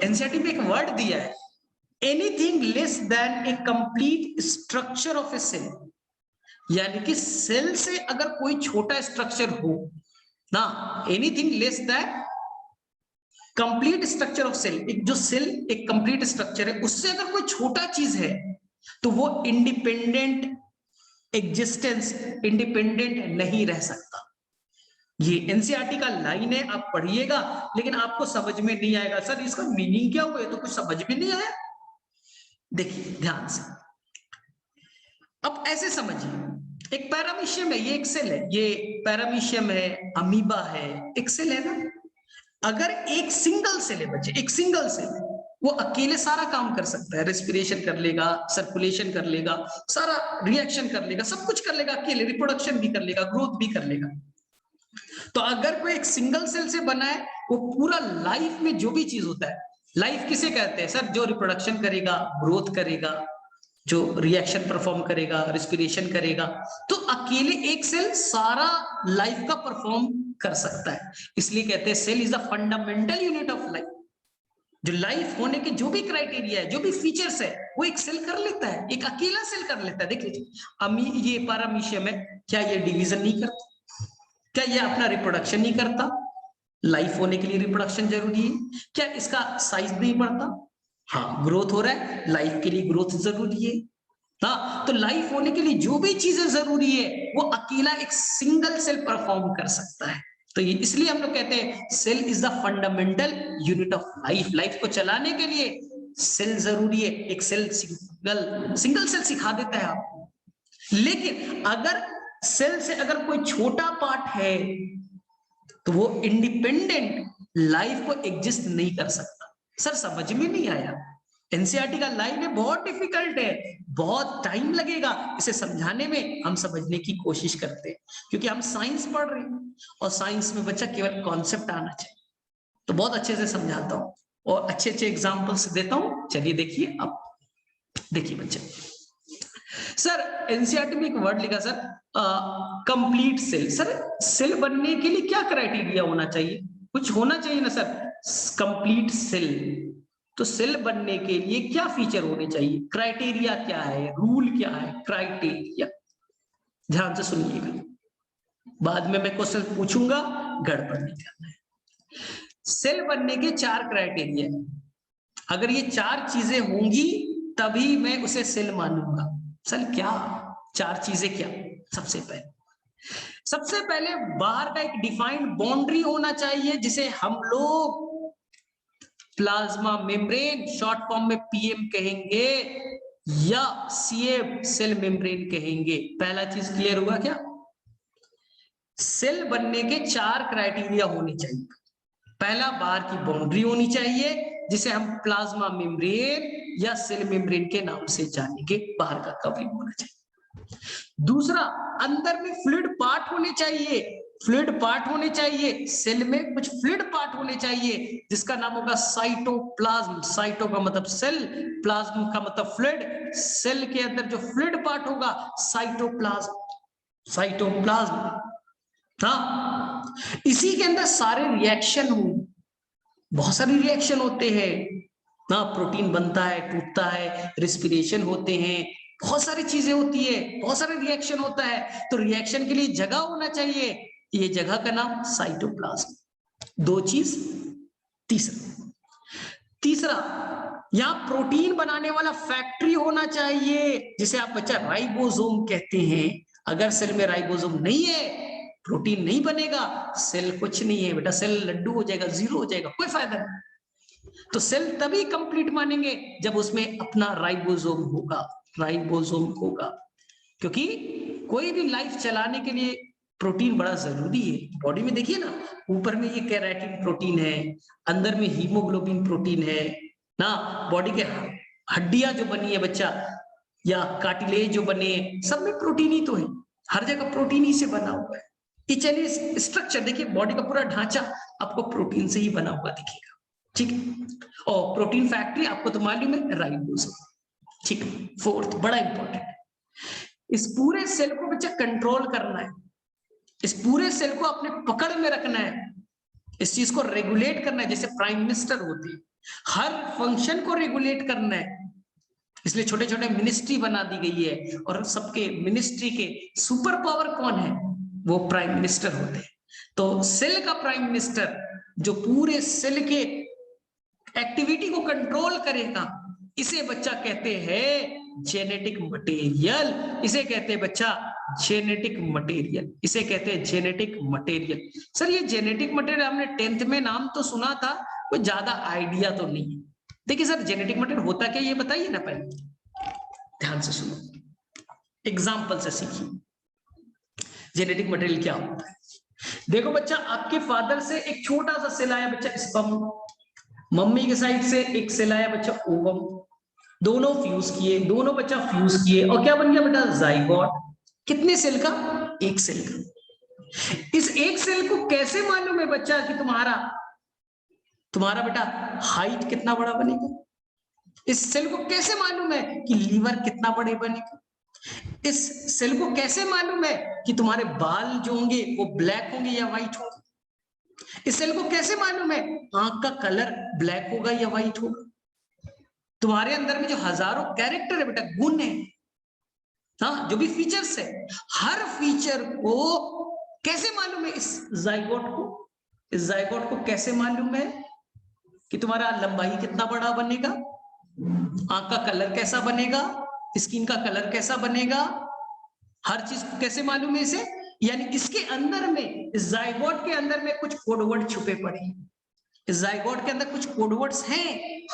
एनसीईआरटी में एक वर्ड दिया है, anything less than a complete structure of a cell, यानी कि सेल से अगर कोई छोटा स्ट्रक्चर हो ना, anything less than complete structure of cell, एक जो सेल एक कंप्लीट स्ट्रक्चर है उससे अगर कोई छोटा चीज है तो वो इंडिपेंडेंट एग्जिस्टेंस, इंडिपेंडेंट नहीं रह सकता। ये एनसीईआरटी का लाइन है, आप पढ़िएगा लेकिन आपको समझ में नहीं आएगा सर इसका मीनिंग क्या हुआ, तो कुछ समझ में नहीं आया। देखिए ध्यान से, अब ऐसे समझिए, एक पैरामीशियम है, ये एक सेल है, ये पैरामीशियम है, अमीबा है, एक सेल है ना। अगर एक सिंगल सेल है बच्चे, एक सिंगल सेल है, वो अकेले सारा काम कर सकता है, रेस्पिरेशन कर लेगा, सर्कुलेशन कर लेगा, सारा रिएक्शन कर लेगा, सब कुछ कर लेगा अकेले, रिप्रोडक्शन भी कर लेगा, ग्रोथ भी कर लेगा। तो अगर कोई एक सिंगल सेल से बना है, वो पूरा लाइफ में जो भी चीज होता है, लाइफ किसे कहते हैं सर, जो रिप्रोडक्शन करेगा, ग्रोथ करेगा, जो रिएक्शन परफॉर्म करेगा, रेस्पिरेशन करेगा, तो अकेले एक सेल सारा लाइफ का परफॉर्म कर सकता है। इसलिए कहते हैं cell is the fundamental unit of life. जो लाइफ होने के जो भी क्राइटेरिया है, जो भी फीचर्स है, वो एक सेल कर लेता है, एक अकेला सेल कर लेता है। देख लीजिए ये पैरामीशियम है, क्या ये डिवीजन नहीं करता, क्या ये अपना रिप्रोडक्शन नहीं करता, लाइफ होने के लिए रिप्रोडक्शन जरूरी है, क्या इसका साइज नहीं बढ़ता, हाँ ग्रोथ हो रहा है, लाइफ के लिए ग्रोथ जरूरी है, हाँ तो लाइफ होने के लिए जो भी चीजें जरूरी है वो अकेला एक सिंगल सेल परफॉर्म कर सकता है। तो ये इसलिए हम लोग कहते हैं cell is the fundamental unit of life. Life को चलाने के लिए सेल जरूरी है, एक सेल सिंगल सेल सिखा देता है आपको। लेकिन अगर सेल से अगर कोई छोटा पार्ट है तो वो इंडिपेंडेंट लाइफ को एग्जिस्ट नहीं कर सकता। सर समझ में नहीं आया, एनसीईआरटी का लाइन है, बहुत डिफिकल्ट है, बहुत टाइम लगेगा इसे समझाने में। हम समझने की कोशिश करते हैं क्योंकि हम साइंस पढ़ रहे हैं और साइंस में बच्चा केवल कॉन्सेप्ट आना चाहिए। तो बहुत अच्छे से समझाता हूँ और अच्छे अच्छे एग्जाम्पल्स देता हूँ। चलिए देखिए, अब देखिए बच्चे, सर एनसीईआरटी में एक वर्ड लिखा sir complete cell. Sir cell बनने के लिए क्या क्राइटेरिया होना चाहिए, कुछ होना चाहिए ना सर, कंप्लीट सेल। तो सेल बनने के लिए क्या फीचर होने चाहिए, क्राइटेरिया क्या है, रूल क्या है, क्राइटेरिया। ध्यान से सुनिएगा, बाद में मैं क्वेश्चन पूछूंगा, गड़बड़ नहीं करना है। सेल बनने के 4 क्राइटेरिया, अगर ये 4 चीजें होंगी तभी मैं उसे सेल मानूंगा। सर क्या 4 चीजें, क्या? सबसे पहले बाहर का एक डिफाइंड बाउंड्री होना चाहिए जिसे हम लोग प्लाज्मा मेम्ब्रेन, शॉर्ट फॉर्म में पीएम कहेंगे या सीएफ सेल मेम्ब्रेन कहेंगे। पहला चीज क्लियर हुआ क्या? सेल बनने के 4 क्राइटेरिया होने चाहिए। पहला बाहर की बाउंड्री होनी चाहिए जिसे हम प्लाज्मा मेम्ब्रेन या सेल मेम्ब्रेन के नाम से जानेंगे, बाहर का कवरिंग होना चाहिए। दूसरा, अंदर में फ्लूइड पार्ट होने चाहिए, फ्लूइड पार्ट होने चाहिए, सेल में कुछ फ्लूइड पार्ट होने चाहिए जिसका नाम होगा साइटोप्लाज्म। साइटो का मतलब सेल, प्लाज्म का मतलब फ्लूइड, सेल के अंदर जो फ्लूइड पार्ट होगा साइटोप्लाज्म, साइटोप्लाज्म। हाँ, इसी के अंदर सारे रिएक्शन होंगे, बहुत सारे रिएक्शन होते हैं ना, प्रोटीन बनता है, टूटता है, रेस्पिरेशन होते हैं, बहुत सारी चीजें होती है, बहुत सारे रिएक्शन होता है। तो रिएक्शन के लिए जगह होना चाहिए, ये जगह का नाम साइटोप्लाज्म। 2 चीज। तीसरा यहाँ प्रोटीन बनाने वाला फैक्ट्री होना चाहिए जिसे आप बच्चा राइबोसोम कहते हैं। अगर सेल में राइबोसोम नहीं है, प्रोटीन नहीं बनेगा, सेल कुछ नहीं है बेटा, सेल लड्डू हो जाएगा, जीरो हो जाएगा, कोई फायदा नहीं। तो सेल तभी कंप्लीट मानेंगे जब उसमें अपना राइबोसोम होगा। राइबोसोम होगा, क्योंकि कोई भी लाइफ चलाने के लिए प्रोटीन बड़ा जरूरी है। बॉडी में देखिए ना, ऊपर में ये केराटिन प्रोटीन है, अंदर में हीमोग्लोबिन प्रोटीन है ना, बॉडी के हड्डियां जो बनी है बच्चा, या कार्टिलेज जो बने, सब में प्रोटीन ही तो है, हर जगह प्रोटीन ही से बना हुआ है। ये चलिए स्ट्रक्चर देखिए, बॉडी का पूरा ढांचा आपको प्रोटीन से ही बना हुआ दिखेगा, ठीक है। और प्रोटीन फैक्ट्री आपको तो मालूम है, राइबोसोम, ठीक है। फोर्थ बड़ा इंपॉर्टेंट, इस पूरे सेल को बच्चा कंट्रोल करना है, इस पूरे सेल को अपने पकड़ में रखना है, इस चीज को रेगुलेट करना है, जैसे प्राइम मिनिस्टर होते हैं, हर फंक्शन को रेगुलेट करना है, इसलिए छोटे छोटे मिनिस्ट्री बना दी गई है, और सबके मिनिस्ट्री के सुपर पावर कौन है, वो प्राइम मिनिस्टर होते हैं। तो सेल का प्राइम मिनिस्टर जो पूरे सेल के एक्टिविटी को कंट्रोल करेगा, इसे बच्चा कहते हैं जेनेटिक मटेरियल, इसे कहते हैं बच्चा जेनेटिक मटेरियल, इसे कहते हैं जेनेटिक मटेरियल। सर ये जेनेटिक मटेरियल हमने 10th में नाम तो सुना था, कोई ज्यादा आइडिया तो नहीं है। देखिए सर जेनेटिक मटेरियल होता क्या, ये बताइए ना, पहले ध्यान से सुनो, एग्जाम्पल से सीखिए जेनेटिक मटेरियल क्या होता है। देखो बच्चा, आपके फादर से एक छोटा सा सेल आया बच्चा स्पर्म, मम्मी के साइड से एक सेल आया बच्चा ओवम, दोनों फ्यूज किए, दोनों बच्चा फ्यूज किए, और क्या बन गया बेटा, जाइगोट। कितने सेल का, एक सेल का। इस एक सेल को कैसे मालूम है बच्चा कि तुम्हारा बेटा हाइट कितना बड़ा बनेगा, इस सेल को कैसे मालूम है कि लीवर कितना बड़े बनेगा, इस सेल को कैसे मालूम है कि तुम्हारे बाल जो होंगे वो ब्लैक होंगे या व्हाइट होंगे, इस सेल को कैसे मालूम है आंख का कलर ब्लैक होगा या व्हाइट होगा। तुम्हारे अंदर में जो हजारों कैरेक्टर है बेटा, गुण है, हाँ जो भी फीचर्स है, हर फीचर को कैसे मालूम है इस जाइगोट को, इस जाइगोट को कैसे मालूम है कि तुम्हारा लंबाई कितना बड़ा बनेगा, आंख का कलर कैसा बनेगा, स्किन का कलर कैसा बनेगा, हर चीज कैसे मालूम है इसे। यानी इसके अंदर में, इस जाइगोट के अंदर में कुछ कोडवर्ड छुपे पड़े हैं, इस जाइगोट के अंदर कुछ कोडवर्ड्स हैं,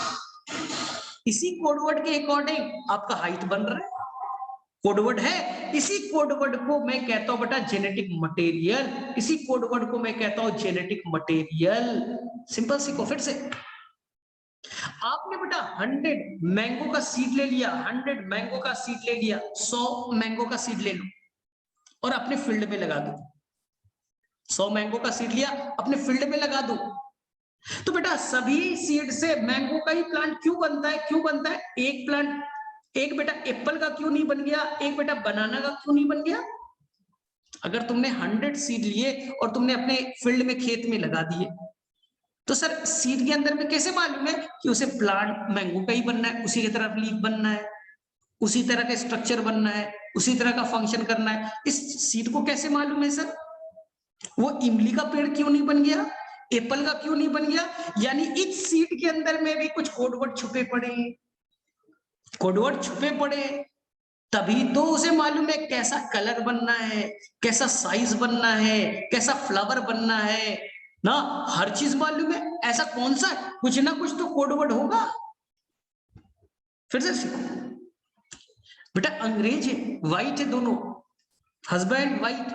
इसी कोडवर्ड के अकॉर्डिंग आपका हाइट बन रहा है, कोडवर्ड है, इसी कोडवर्ड को मैं कहता हूं बेटा जेनेटिक मटेरियल, इसी कोडवर्ड को मैं कहता हूं जेनेटिक मटेरियल। सिंपल सीखो फिर से, आपने बेटा 100 मैंगो का सीड ले लिया, 100 मैंगो का सीड ले लिया, 100 मैंगो का सीड ले लो और अपने फील्ड में लगा दो, 100 मैंगो का सीड लिया अपने फील्ड में लगा दो, तो बेटा सभी सीड से मैंगो का ही प्लांट क्यों बनता है, क्यों बनता है, एक प्लांट, एक बेटा एप्पल का क्यों नहीं बन गया, एक बेटा बनाना का क्यों नहीं बन गया। अगर तुमने 100 सीड लिए और तुमने अपने फील्ड में खेत में लगा दिए, तो सर सीड के अंदर में कैसे मालूम है कि उसे प्लांट मैंगो का ही बनना है, उसी की तरह लीफ बनना है, उसी तरह का स्ट्रक्चर बनना है, उसी तरह का फंक्शन करना है, इस सीड को कैसे मालूम है सर। वो इमली का पेड़ क्यों नहीं बन गया, एप्पल का क्यों नहीं बन गया, यानी इस सीड के अंदर में भी कुछ कोडवर्ड छुपे पड़े, कोडवर्ड छुपे पड़े, तभी तो उसे मालूम है कैसा कलर बनना है, कैसा साइज बनना है, कैसा फ्लावर बनना है ना, हर चीज मालूम है। ऐसा कौन सा, कुछ ना कुछ तो कोडवर्ड होगा। फिर से सीखो बेटा, अंग्रेज है व्हाइट है, दोनों हस्बैंड वाइफ,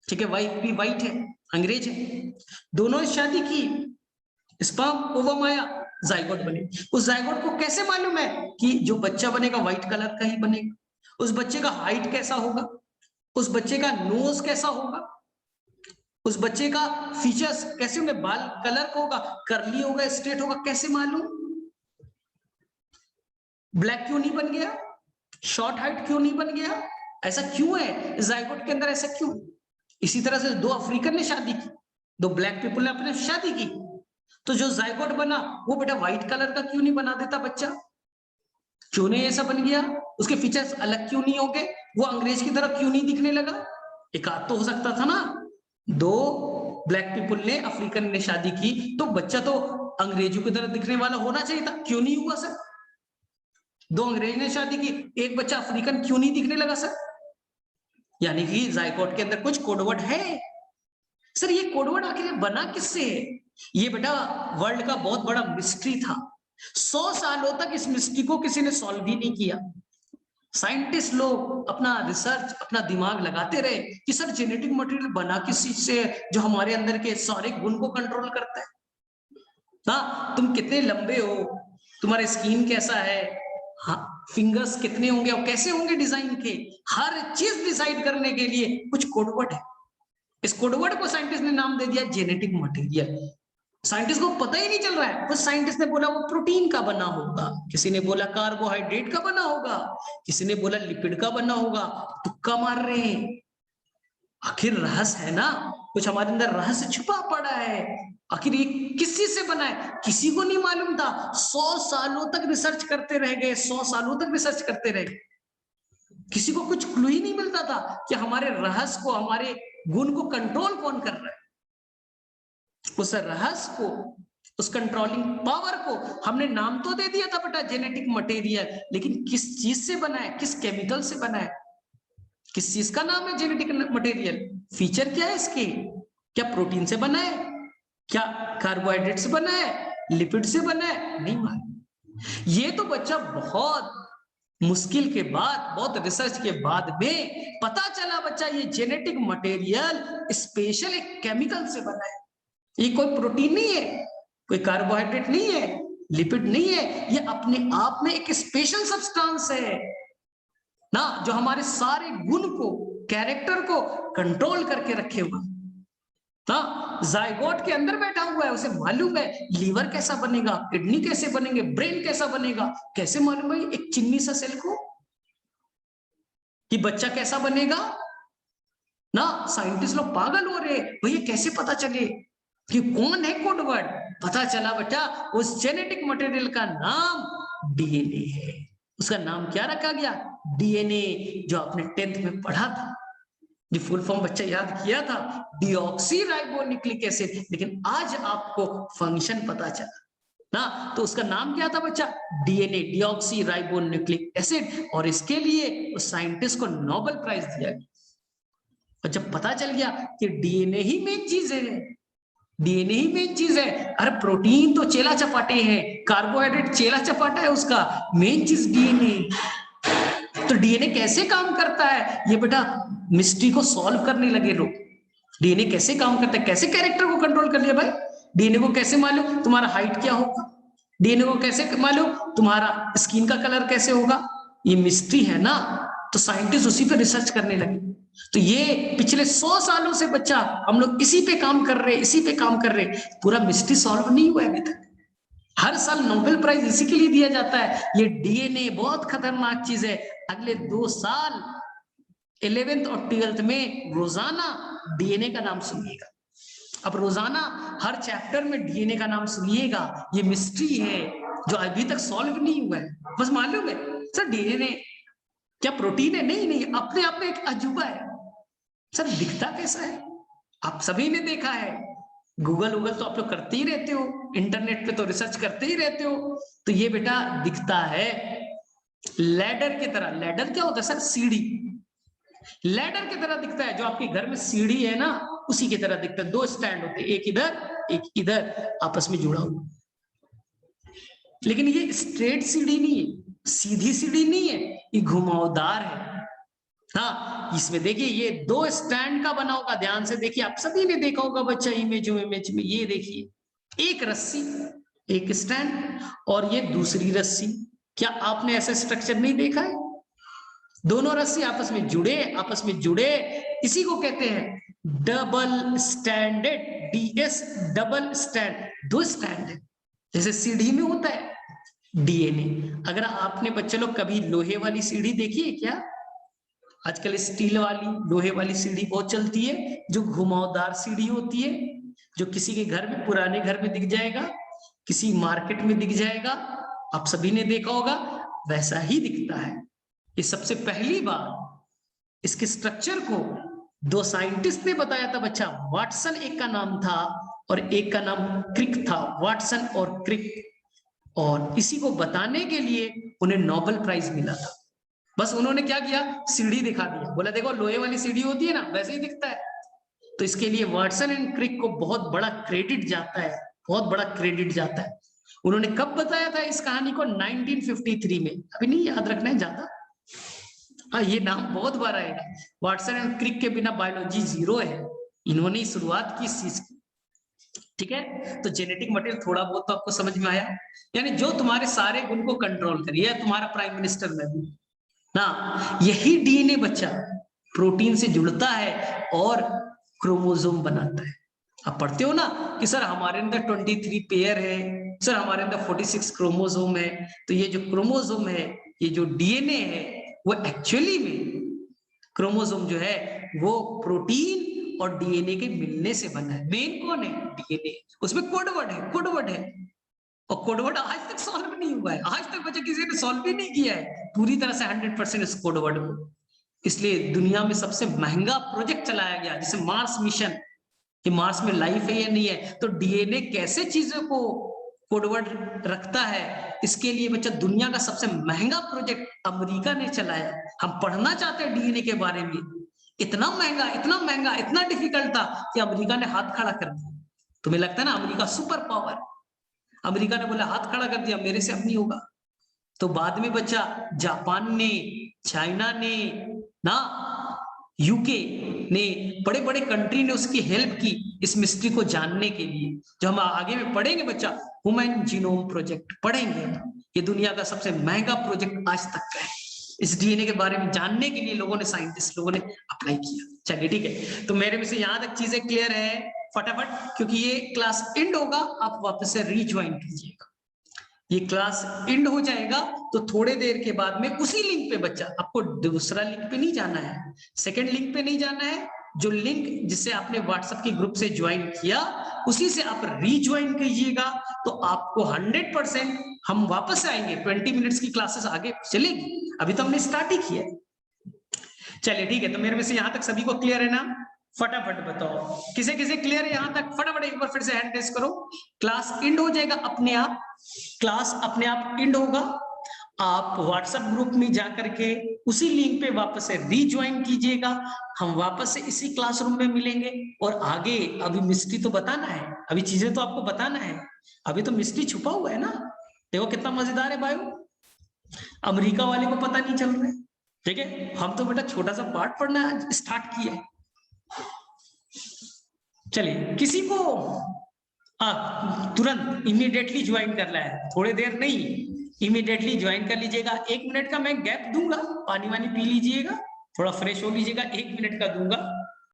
ठीक है, वाइफ भी वाइट है, अंग्रेज है, दोनों ने शादी की, स्पर्म ओवम आया, जाइगोट बने। उस जाइगोट को कैसे मालूम है कि जो बच्चा बनेगा व्हाइट कलर का ही बनेगा, उस बच्चे का हाइट कैसा होगा, उस बच्चे का नोज कैसा होगा, उस बच्चे का फीचर्स कैसे होंगे, बाल कलर का होगा, कर्ली होगा, स्ट्रेट होगा, कैसे मालूम, ब्लैक क्यों नहीं बन गया, शॉर्ट हाइट क्यों नहीं बन गया, ऐसा क्यों है जाइगोट के अंदर, ऐसा क्यों। इसी तरह से दो अफ्रीकन ने शादी की, दो ब्लैक पीपल ने अपने शादी की, तो जो जाइगोट बना वो बेटा व्हाइट कलर का क्यों नहीं बना देता बच्चा, क्यों नहीं ऐसा बन गया, उसके फीचर्स अलग क्यों नहीं हो गए, वो अंग्रेज की तरह क्यों नहीं दिखने लगा। एक आध तो हो सकता था ना, दो ब्लैक पीपल ने अफ्रीकन ने शादी की तो बच्चा तो अंग्रेजों की तरह दिखने वाला होना चाहिए था, क्यों नहीं हुआ सर। दो अंग्रेज ने शादी की, एक बच्चा अफ्रीकन क्यों नहीं दिखने लगा सर। यानी कि जाइगोट के अंदर कुछ कोडवर्ड है। सर ये कोडवर्ड आखिर बना किससे है, ये बेटा वर्ल्ड का बहुत बड़ा मिस्ट्री था, 100 सालों तक इस मिस्ट्री को किसी ने सॉल्व ही नहीं किया। साइंटिस्ट लोग अपना रिसर्च, अपना दिमाग लगाते रहे कि सर जेनेटिक मटेरियल बना किस चीज से जो हमारे अंदर के सारे गुण को कंट्रोल करता है। हाँ, तुम कितने लंबे हो, तुम्हारा स्किन कैसा है, हाँ, फिंगर्स कितने होंगे और कैसे होंगे डिजाइन के, हर चीज डिसाइड करने के लिए कुछ कोडवर्ड है। इस कोडवर्ड को साइंटिस्ट ने नाम दे दिया जेनेटिक मटेरियल। साइंटिस्ट को पता ही नहीं चल रहा है, कुछ साइंटिस्ट ने बोला वो प्रोटीन का बना होगा, किसी ने बोला कार्बोहाइड्रेट का बना होगा, किसी ने बोला लिपिड का बना होगा, तुक्का मार रहे हैं। आखिर रहस्य है ना, कुछ हमारे अंदर रहस्य छुपा पड़ा है। आखिर ये किस चीज से बना है किसी को नहीं मालूम था। 100 सालों तक रिसर्च करते रह गए, 100 सालों तक रिसर्च करते रहे, किसी को कुछ क्लू ही नहीं मिलता था कि हमारे रहस्य को, हमारे गुण को कंट्रोल कौन कर रहा है। उस रहस्य को, उस कंट्रोलिंग पावर को हमने नाम तो दे दिया था बेटा जेनेटिक मटेरियल, लेकिन किस चीज से बना है, किस केमिकल से बना है, किस चीज का नाम है जेनेटिक मटेरियल, फीचर क्या है इसके, क्या प्रोटीन से बना है, क्या कार्बोहाइड्रेट से बना है, लिपिड से बना है, नहीं मालूम। ये तो बच्चा बहुत मुश्किल के बाद, बहुत रिसर्च के बाद में पता चला बच्चा ये जेनेटिक मटेरियल स्पेशल एक केमिकल से बना है। ये कोई प्रोटीन नहीं है, कोई कार्बोहाइड्रेट नहीं है, लिपिड नहीं है, ये अपने आप में एक स्पेशल सब्सटेंस है ना, जो हमारे सारे गुण को, कैरेक्टर को कंट्रोल करके रखे हुए ना। जायगोट के अंदर बैठा हुआ है, उसे मालूम है लीवर कैसा बनेगा, किडनी कैसे बनेंगे, ब्रेन कैसा बनेगा। कैसे मालूम है एक चिन्नी सा सेल को कि बच्चा कैसा बनेगा ना। साइंटिस्ट लोग पागल हो रहे, भैया कैसे पता चले कि कौन है कोडवर्ड। पता चला बेटा उस जेनेटिक मटेरियल का नाम डीएनए है। उसका नाम क्या रखा गया, डीएनए, जो आपने 10th में पढ़ा था, जो फुल फॉर्म बच्चा याद किया था, डीऑक्सी राइबोन्यूक्लिक एसिड। लेकिन आज आपको फंक्शन पता चला ना, तो उसका नाम क्या था बच्चा, डीएनए, डीऑक्सी राइबोन्यूक्लिक एसिड। और इसके लिए उस साइंटिस्ट को नोबेल प्राइज दिया गया। और जब पता चल गया कि डीएनए ही मेन चीज है, डीएनए ही मेन चीज है, अरे प्रोटीन तो चेला चपाटे हैं, कार्बोहाइड्रेट चेला चपाटा है, उसका मेन चीज डीएनए। तो डीएनए कैसे काम करता है, ये बेटा मिस्ट्री को सॉल्व करने लगे लोग। डीएनए कैसे काम करता है, कैसे कैरेक्टर को कंट्रोल कर लिया भाई। डीएनए को कैसे मालूम तुम्हारा हाइट क्या होगा, डीएनए को कैसे मालूम तुम्हारा स्किन का कलर कैसे होगा, ये मिस्ट्री है ना। तो साइंटिस्ट उसी पे रिसर्च करने लगे। तो ये पिछले 100 सालों से बच्चा हम लोग इसी पे काम कर रहे, इसी पे काम कर रहे, पूरा मिस्ट्री सॉल्व नहीं हुआ अभी तक। हर साल नोबेल प्राइज इसी के लिए दिया जाता है। ये डीएनए बहुत खतरनाक चीज है। अगले 2 साल 11th और 12th में रोजाना डीएनए का नाम सुनिएगा। अब रोजाना हर चैप्टर में डीएनए का नाम सुनिएगा। ये मिस्ट्री है जो अभी तक सॉल्व नहीं हुआ है। बस मालूम है सर डीएनए क्या प्रोटीन है, नहीं नहीं, अपने आप में एक अजूबा है। सर दिखता कैसा है, आप सभी ने देखा है, गूगल तो आप लोग करते ही रहते हो, इंटरनेट पे तो रिसर्च करते ही रहते हो। तो ये बेटा दिखता है लैडर की तरह। लैडर क्या होता है सर, सीढ़ी, लैडर की तरह दिखता है। जो आपके घर में सीढ़ी है ना, उसी की तरह दिखता है। 2 स्टैंड होते हैं, एक इधर एक इधर, आपस में जुड़ा हुआ। लेकिन ये स्ट्रेट सीढ़ी नहीं है, सीधी सीढ़ी नहीं है, ये घुमावदार है। हाँ, इसमें देखिए ये 2 स्टैंड का बना होगा। ध्यान से देखिए, आप सभी ने देखा होगा बच्चा इमेज में। ये देखिए एक रस्सी, एक स्टैंड और ये दूसरी रस्सी। क्या आपने ऐसा स्ट्रक्चर नहीं देखा है? दोनों रस्सी आपस में जुड़े, इसी को कहते हैं double standard, DS, double stand. 2 stand है, जैसे सीढ़ी में होता है डीएनए। अगर आपने बच्चे लोग कभी लोहे वाली सीढ़ी देखी है क्या? आजकल स्टील वाली, लोहे वाली सीढ़ी बहुत चलती है, जो घुमावदार सीढ़ी होती है, जो किसी के घर में, पुराने घर में दिख जाएगा, किसी मार्केट में दिख जाएगा, आप सभी ने देखा होगा, वैसा ही दिखता है। ये सबसे पहली बार इसके स्ट्रक्चर को 2 साइंटिस्ट ने बताया था बच्चा। वाटसन एक का नाम था और एक का नाम क्रिक था, वाटसन और क्रिक। और इसी को बताने के लिए उन्हें नोबेल प्राइज मिला था। बस उन्होंने क्या किया, सीढ़ी दिखा दिया, बोला देखो लोहे वाली सीढ़ी होती है ना, वैसे ही दिखता है। तो इसके लिए वाटसन एंड क्रिक को बहुत बड़ा क्रेडिट जाता है, बहुत बड़ा क्रेडिट जाता है। उन्होंने कब बताया था इस कहानी को? 1953 में। अभी नहीं याद रखना है ज्यादा। हाँ, ये नाम बहुत बार आएगा। वाटसन एंड क्रिक के बिना बायोलॉजी जीरो है। इन्होंने शुरुआत की इस चीज की। ठीक है, तो जेनेटिक मटेरियल थोड़ा बहुत तो आपको समझ में आया। यानी जो तुम्हारे सारे गुण को कंट्रोल करे, या तुम्हारा प्राइम मिनिस्टर में भी ना, यही डीएनए बच्चा प्रोटीन से जुड़ता है और क्रोमोसोम बनाता है। आप पढ़ते हो ना कि सर हमारे अंदर 23 पेयर है, सर हमारे अंदर 46 क्रोमोसोम है। तो ये जो क्रोमोसोम है, ये जो डीएनए है, वो एक्चुअली में क्रोमोसोम जो है वो प्रोटीन और डीएनए के मिलने से बना है। मेन कौन है? डीएनए। उसमें कोडवर्ड है, कोडवर्ड है। और कोडवर्ड आज तक सॉल्व नहीं हुआ है। आज तक बच्चे किसी ने सॉल्व भी नहीं किया है पूरी तरह से 100% इस कोडवर्ड को। इसलिए दुनिया में सबसे महंगा प्रोजेक्ट चलाया गया, जैसे मार्स मिशन, कि मार्स में लाइफ है या नहीं है। तो डीएनए कैसे चीजों को कोडवर्ड रखता है, इसके लिए बच्चा दुनिया का सबसे महंगा प्रोजेक्ट अमेरिका ने चलाया। हम पढ़ना चाहते हैं डीएनए के बारे में, इतना महंगा, इतना महंगा, इतना डिफिकल्ट था कि अमेरिका ने हाथ खड़ा कर दिया। तुम्हें लगता है ना अमेरिका सुपर पावर, अमेरिका ने बोला हाथ खड़ा कर दिया, मेरे से अब नहीं होगा। तो बाद में बच्चा जापान ने, चाइना ने ना, यूके ने, बड़े बड़े कंट्री ने उसकी हेल्प की इस मिस्ट्री को जानने के लिए। जो हम आगे में पढ़ेंगे बच्चा, ह्यूमन जीनोम प्रोजेक्ट पढ़ेंगे। ये दुनिया का सबसे महंगा प्रोजेक्ट आज तक का है। इस डीएनए के बारे में जानने के लिए लोगों ने, साइंटिस्ट लोगों ने अप्लाई किया। चलिए ठीक है, तो मेरे में से यहां तक चीजें क्लियर है फटाफट, क्योंकि ये क्लास एंड होगा, आप वापस से रीज्वाइन कीजिएगा। ये क्लास एंड हो जाएगा तो थोड़े देर के बाद में उसी लिंक पे बच्चा, आपको दूसरा लिंक पे नहीं जाना है, सेकंड लिंक पे नहीं जाना है, जो लिंक जिससे आपने व्हाट्सएप के ग्रुप से ज्वाइन किया उसी से आप रीज्वाइन कीजिएगा। तो आपको 100% हम वापस आएंगे। 20 मिनट्स की क्लासेस आगे चलेगी, अभी तो हमने स्टार्ट ही किया है। चलिए ठीक है, तो मेरे में से यहां तक सभी को क्लियर है ना? फटाफट बताओ किसे किसे क्लियर है यहां तक? फटाफट एक बार फिर से हैंड रेस करो। क्लास एंड हो जाएगा अपने आप, क्लास अपने आप एंड होगा। आप व्हाट्सएप ग्रुप में जाकर के उसी लिंक पे वापस से रीज्वाइन कीजिएगा। हम वापस से इसी क्लासरूम में मिलेंगे और आगे अभी मिस्ट्री तो बताना है, अभी चीजें तो आपको बताना है, अभी तो मिस्ट्री छुपा हुआ है ना। देखो कितना मजेदार है बायो, अमेरिका वाले को पता नहीं चल रहा है। ठीक है, हम तो बेटा छोटा सा पार्ट पढ़ना स्टार्ट किया है। चलिए, किसी को तुरंत इमीडिएटली ज्वाइन करना है, थोड़ी देर नहीं, इमीडिएटली ज्वाइन कर लीजिएगा। 1 मिनट का मैं गैप दूंगा, पानी वानी पी लीजिएगा, थोड़ा फ्रेश हो लीजिएगा, 1 मिनट का दूंगा।